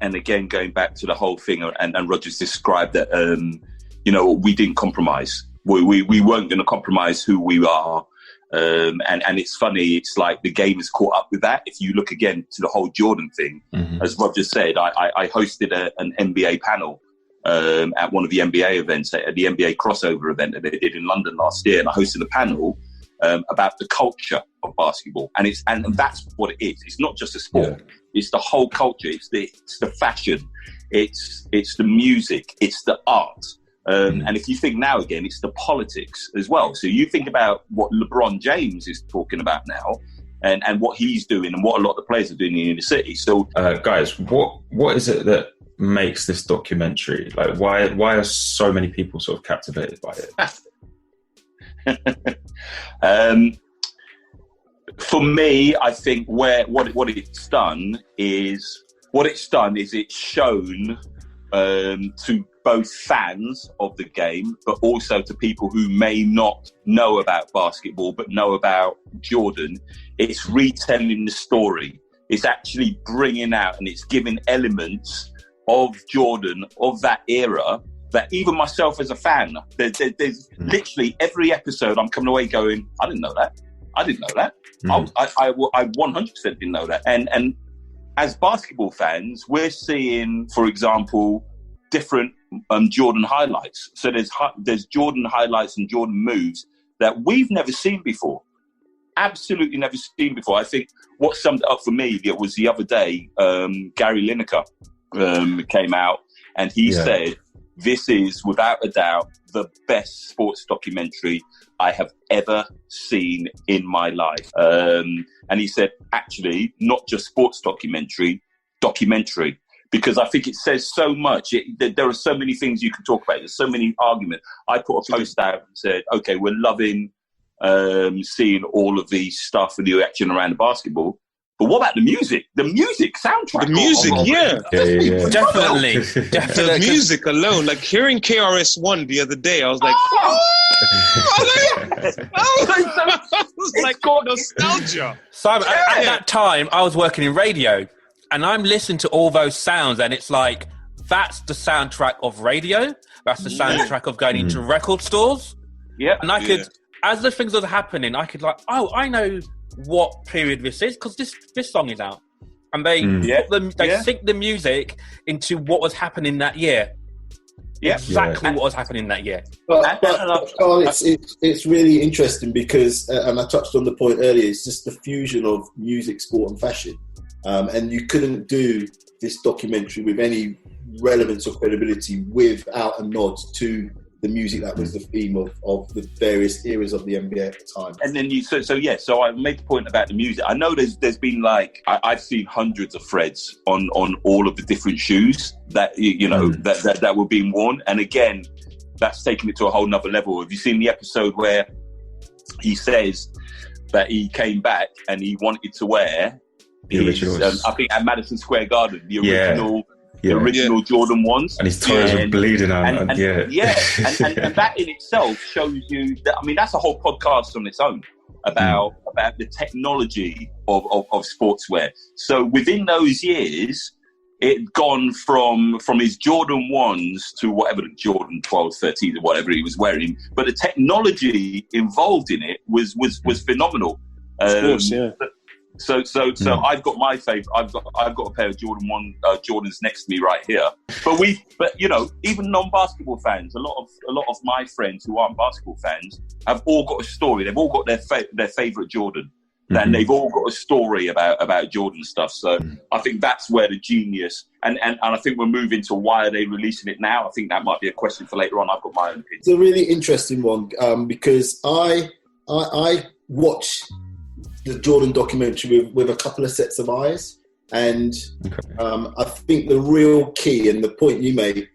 and again, going back to the whole thing, and Roger's described that, we didn't compromise. We weren't going to compromise who we are. And it's funny, it's like the game has caught up with that. If you look again to the whole Jordan thing, as Roger said, I hosted an NBA panel at one of the NBA events, at the NBA crossover event that they did in London last year. And I hosted a panel about the culture of basketball. And that's what it is. It's not just a sport. Yeah. It's the whole culture. It's the fashion. It's the music. It's the art. And if you think now again, it's the politics as well. So you think about what LeBron James is talking about now, and what he's doing, and what a lot of the players are doing in the city. So, guys, what is it that makes this documentary? Like, why are so many people sort of captivated by it? For me, I think what it's done is it's shown to both fans of the game, but also to people who may not know about basketball but know about Jordan. It's retelling the story. It's actually bringing out, and it's giving elements of Jordan, of that era, that even myself as a fan, there's literally every episode I'm coming away going, I didn't know that. I 100% didn't know that. And as basketball fans, we're seeing, for example, different Jordan highlights. So there's Jordan highlights and Jordan moves that we've never seen before. Absolutely never seen before. I think what summed it up for me, it was the other day, Gary Lineker came out and he said, this is without a doubt the best sports documentary I have ever seen in my life. And he said, actually, not just sports documentary. Because I think it says so much. There are so many things you can talk about. There's so many arguments. I put a post out and said, okay, we're loving seeing all of these stuff and the reaction around the basketball. But what about the music? The music soundtrack. The music, Definitely. The music alone. Like hearing KRS-One the other day, I was like, I was like, nostalgia. Simon, at that time, I was working in radio. And I'm listening to all those sounds, and it's like, that's the soundtrack of radio. That's the soundtrack of going into record stores. Yeah. And I could, as the things were happening, I could like, oh, I know what period this is, because this song is out. And they sync the music into what was happening that year. Yeah. Exactly what was happening that year. But Carl, it's really interesting because, and I touched on the point earlier, it's just the fusion of music, sport and fashion. And you couldn't do this documentary with any relevance or credibility without a nod to the music that was the theme of the various eras of the NBA at the time. And then so I made the point about the music. I know there's been like, I've seen hundreds of threads on all of the different shoes that, that were being worn. And again, that's taking it to a whole nother level. Have you seen the episode where he says that he came back and he wanted to wear I think at Madison Square Garden, the original Jordan ones, and his toes were bleeding out. And that in itself shows you that. I mean, that's a whole podcast on its own about the technology of sportswear. So within those years, it gone from his Jordan 1s to whatever the Jordan 12, 13, or whatever he was wearing. But the technology involved in it was phenomenal. Of course, yeah. So I've got my favorite. I've got a pair of Jordans next to me right here. But even non-basketball fans, a lot of my friends who aren't basketball fans have all got a story. They've all got their favorite Jordan, and they've all got a story about Jordan stuff. So I think that's where the genius. And I think we're moving to why are they releasing it now. I think that might be a question for later on. I've got my own opinion. It's a really interesting one because I watch the Jordan documentary with a couple of sets of eyes, and I think the real key and the point you make,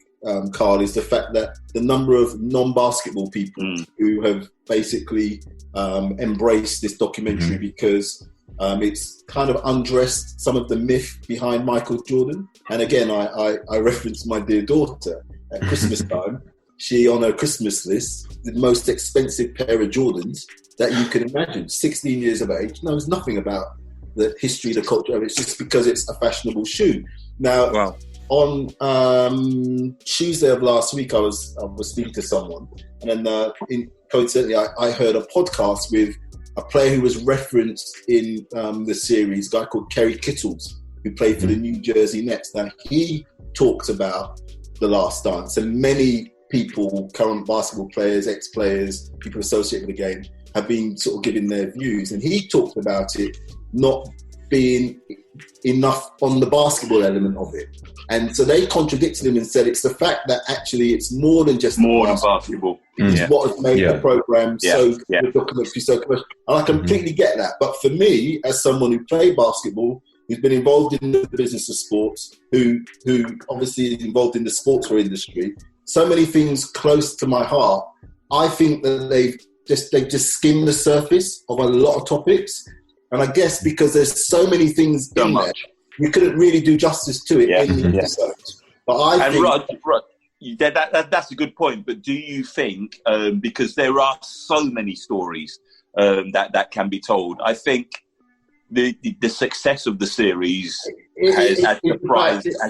Carl, is the fact that the number of non-basketball people who have basically embraced this documentary because it's kind of undressed some of the myth behind Michael Jordan. And again, I reference my dear daughter at Christmas time. She, on her Christmas list, the most expensive pair of Jordans that you can imagine, 16 years of age, knows nothing about the history, the culture of it. It's just because it's a fashionable shoe. Now, on Tuesday of last week, I was speaking to someone, and then coincidentally, I heard a podcast with a player who was referenced in the series, a guy called Kerry Kittles, who played for the New Jersey Nets. Now, he talks about The Last Dance, and many people, current basketball players, ex-players, people associated with the game, have been sort of giving their views. And he talked about it not being enough on the basketball element of it. And so they contradicted him and said it's the fact that actually it's more than just more than basketball. It's what has made the program so documentary, so commercial. And I completely get that. But for me, as someone who played basketball, who's been involved in the business of sports, who obviously is involved in the sportswear industry, so many things close to my heart. I think that they've just skimmed the surface of a lot of topics. And I guess because there's so many things in there, you couldn't really do justice to it in the episode. But I think... Rod, that's a good point. But do you think, because there are so many stories that can be told, I think the success of the series has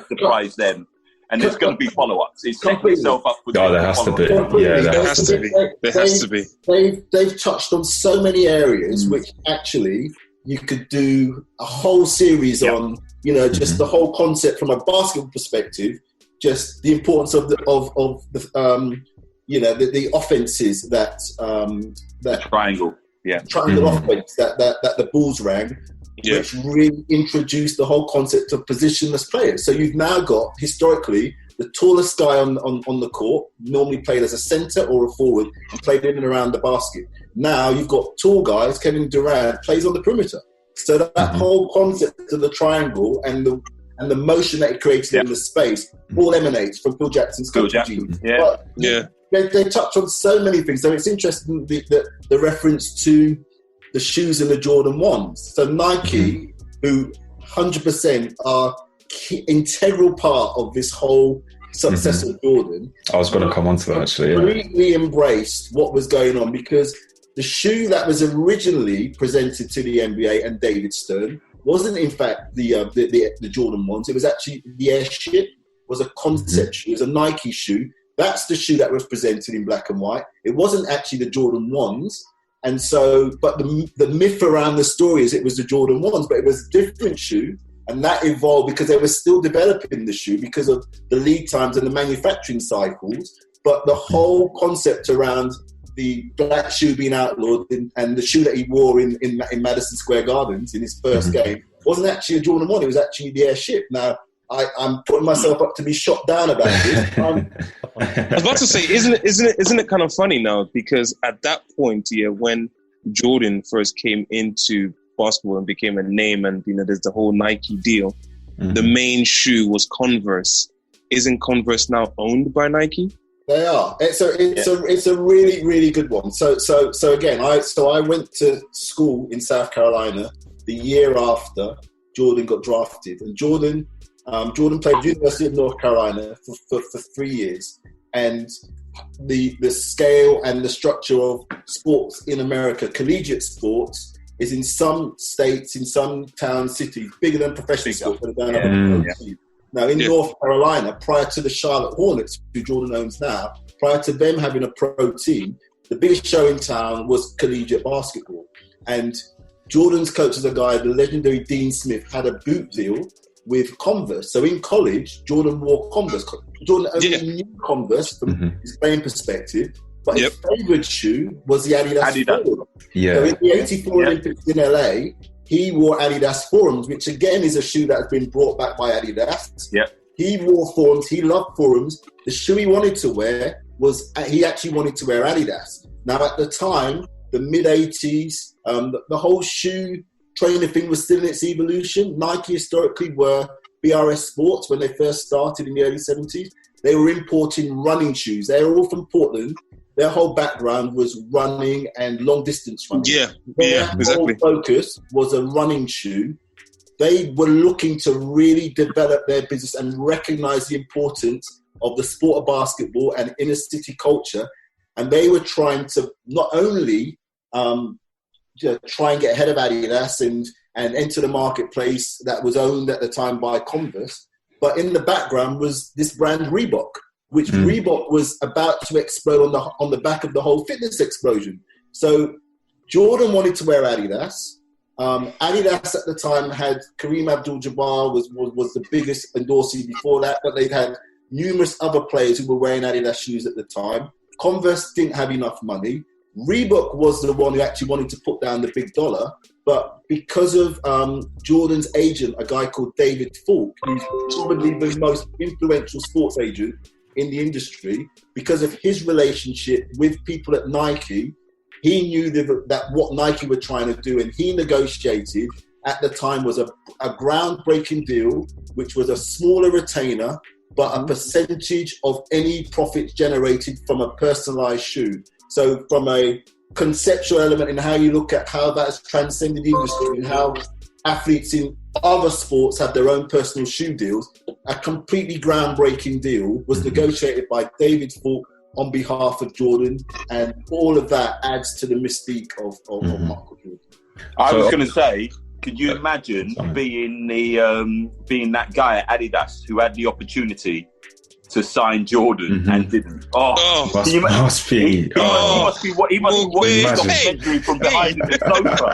surprised them. And there's going to be follow-ups. It's setting itself up for there has to be. There has to be. They've touched on so many areas which actually you could do a whole series on, just the whole concept from a basketball perspective, just the importance of the offenses that triangle. Triangle offense that the Bulls ran. Which really introduced the whole concept of positionless players. So you've now got, historically, the tallest guy on the court, normally played as a centre or a forward, and played in and around the basket. Now you've got tall guys, Kevin Durant plays on the perimeter. So that whole concept of the triangle and the motion that it creates in the space all emanates from Phil Jackson's coaching. They touch on so many things. So it's interesting the reference to the shoes in the Jordan 1s. So Nike, who 100% are integral part of this whole success of Jordan. I was going to come on to that, actually. Completely embraced what was going on, because the shoe that was originally presented to the NBA and David Stern wasn't, in fact, the Jordan 1s. It was actually the Airship. Was a concept shoe. It was a Nike shoe. That's the shoe that was presented in black and white. It wasn't actually the Jordan 1s. And so, but the myth around the story is it was the Jordan 1s, but it was a different shoe. And that evolved because they were still developing the shoe because of the lead times and the manufacturing cycles. But the whole concept around the black shoe being outlawed and the shoe that he wore in Madison Square Gardens in his first game wasn't actually a Jordan 1. It was actually the Airship. Now, I'm putting myself up to be shot down about this. I was about to say, isn't it kind of funny now? Because at that point, when Jordan first came into basketball and became a name, and there's the whole Nike deal, the main shoe was Converse. Isn't Converse now owned by Nike? They are. It's a really, really good one. So again, I went to school in South Carolina the year after Jordan got drafted, and Jordan played at the University of North Carolina for 3 years, and the scale and the structure of sports in America, collegiate sports, is in some states, in some towns, cities, bigger than professional sports. Now, in North Carolina, prior to the Charlotte Hornets, who Jordan owns now, prior to them having a pro team, the biggest show in town was collegiate basketball. And Jordan's coach is a guy, the legendary Dean Smith, had a boot deal with Converse. So in college, Jordan wore Converse. Jordan only knew Converse from his playing perspective, but his favourite shoe was the Adidas. Forum. So in the 84 Olympics in LA, he wore Adidas Forums, which again is a shoe that has been brought back by Adidas. He wore Forums. He loved Forums. The shoe he wanted to wear he actually wanted to wear Adidas. Now at the time, the mid-80s, the whole shoe trainer thing was still in its evolution. Nike historically were BRS Sports when they first started in the early 70s. They were importing running shoes. They were all from Portland. Their whole background was running and long distance running. Exactly. Their whole focus was a running shoe. They were looking to really develop their business and recognize the importance of the sport of basketball and inner city culture. And they were trying to not only try and get ahead of Adidas and enter the marketplace that was owned at the time by Converse, But in the background was this brand Reebok, which Reebok was about to explode on the back of the whole fitness explosion. So Jordan wanted to wear Adidas. Adidas at the time had Kareem Abdul-Jabbar was the biggest endorsee before that, but they'd had numerous other players who were wearing Adidas shoes at the time. Converse didn't have enough money. Reebok was the one who actually wanted to put down the big dollar, but because of Jordan's agent, a guy called David Falk, who's probably the most influential sports agent in the industry, because of his relationship with people at Nike, he knew that what Nike were trying to do, and he negotiated, at the time, was a groundbreaking deal, which was a smaller retainer, but a percentage of any profits generated from a personalized shoe. So from a conceptual element in how you look at how that has transcended the industry and how athletes in other sports have their own personal shoe deals, a completely groundbreaking deal was negotiated by David Falk on behalf of Jordan, and all of that adds to the mystique of Michael Jordan. I was going to say, could you imagine being that guy at Adidas who had the opportunity to sign Jordan and didn't? He must be watching from behind the sofa.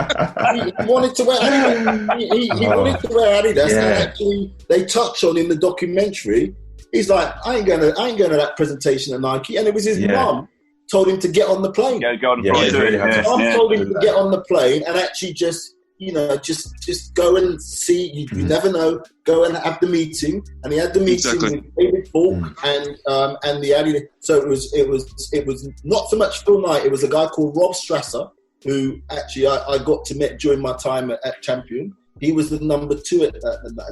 He wanted to wear Adidas. He wanted to wear Adidas, and actually they touch on in the documentary. He's like, I ain't going to that presentation at Nike, and it was his mum told him to get on the plane. Go on the plane. Mum told him to get on the plane and actually just go and see. You never know. Go and have the meeting, and he had the meeting with David Falk and the Adidas. So it was not so much Phil Knight. It was a guy called Rob Strasser, who actually I got to meet during my time at Champion. He was the number 2 at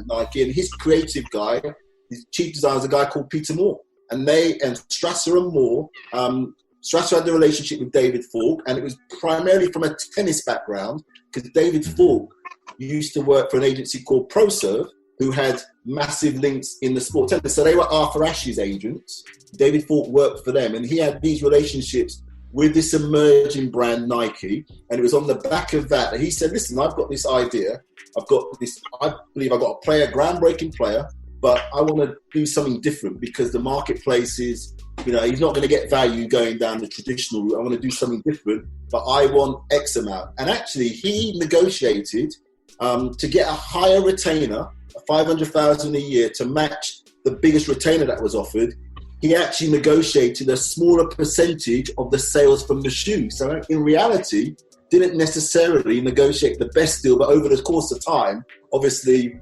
Nike, and his creative guy, his chief designer, was a guy called Peter Moore. And Strasser and Moore. Strasser had the relationship with David Falk, and it was primarily from a tennis background, because David Falk used to work for an agency called ProServe, who had massive links in the sport tennis. So they were Arthur Ashe's agents. David Falk worked for them, and he had these relationships with this emerging brand Nike. And it was on the back of that he said, listen, I've got this idea. I believe I've got a player, groundbreaking player, but I want to do something different because the marketplace is, he's not going to get value going down the traditional route. I want to do something different, but I want X amount. And actually, he negotiated to get a higher retainer, $500,000 a year, to match the biggest retainer that was offered. He actually negotiated a smaller percentage of the sales from the shoe. So in reality, didn't necessarily negotiate the best deal, but over the course of time, obviously,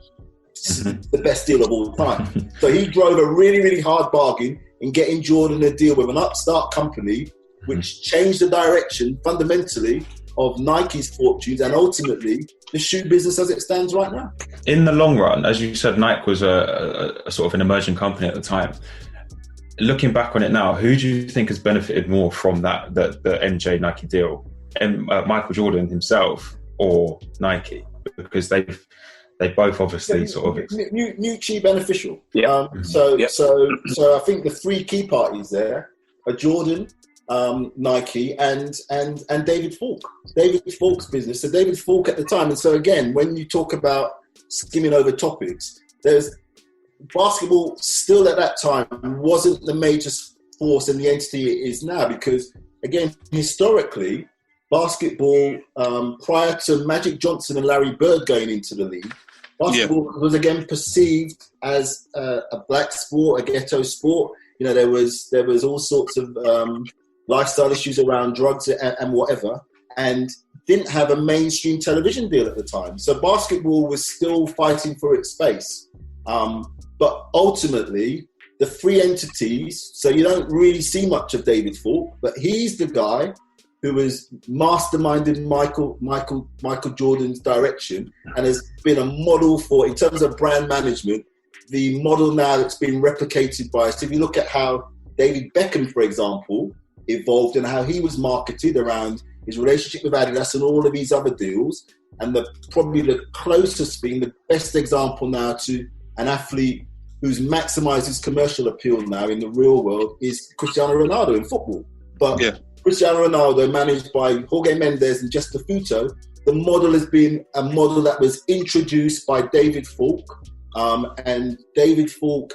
the best deal of all time. So he drove a really, really hard bargain in getting Jordan a deal with an upstart company, which changed the direction fundamentally of Nike's fortunes and ultimately the shoe business as it stands right now. In the long run, as you said, Nike was a sort of an emerging company at the time. Looking back on it now, who do you think has benefited more from that, the MJ Nike deal? Michael Jordan himself or Nike? Because they both obviously sort of mutually beneficial. So I think the 3 key parties there are Jordan, Nike, and David Falk. David Falk's business. So David Falk at the time, and so again, when you talk about skimming over topics, there's basketball still at that time wasn't the major force and the entity it is now, because again, historically, basketball, prior to Magic Johnson and Larry Bird going into the league, basketball was again perceived as a black sport, a ghetto sport. There was all sorts of lifestyle issues around drugs and whatever, and didn't have a mainstream television deal at the time. So basketball was still fighting for its space. But ultimately, the 3 entities, so you don't really see much of David Falk, but he's the guy who was masterminding Michael Jordan's direction and has been a model for, in terms of brand management, the model now that's been replicated by us. If you look at how David Beckham, for example, evolved and how he was marketed around his relationship with Adidas and all of these other deals, and probably the closest thing, the best example now to an athlete who's maximised his commercial appeal now in the real world is Cristiano Ronaldo in football. But Cristiano Ronaldo, managed by Jorge Mendes and Just Futo, the model has been a model that was introduced by David Falk, And David Falk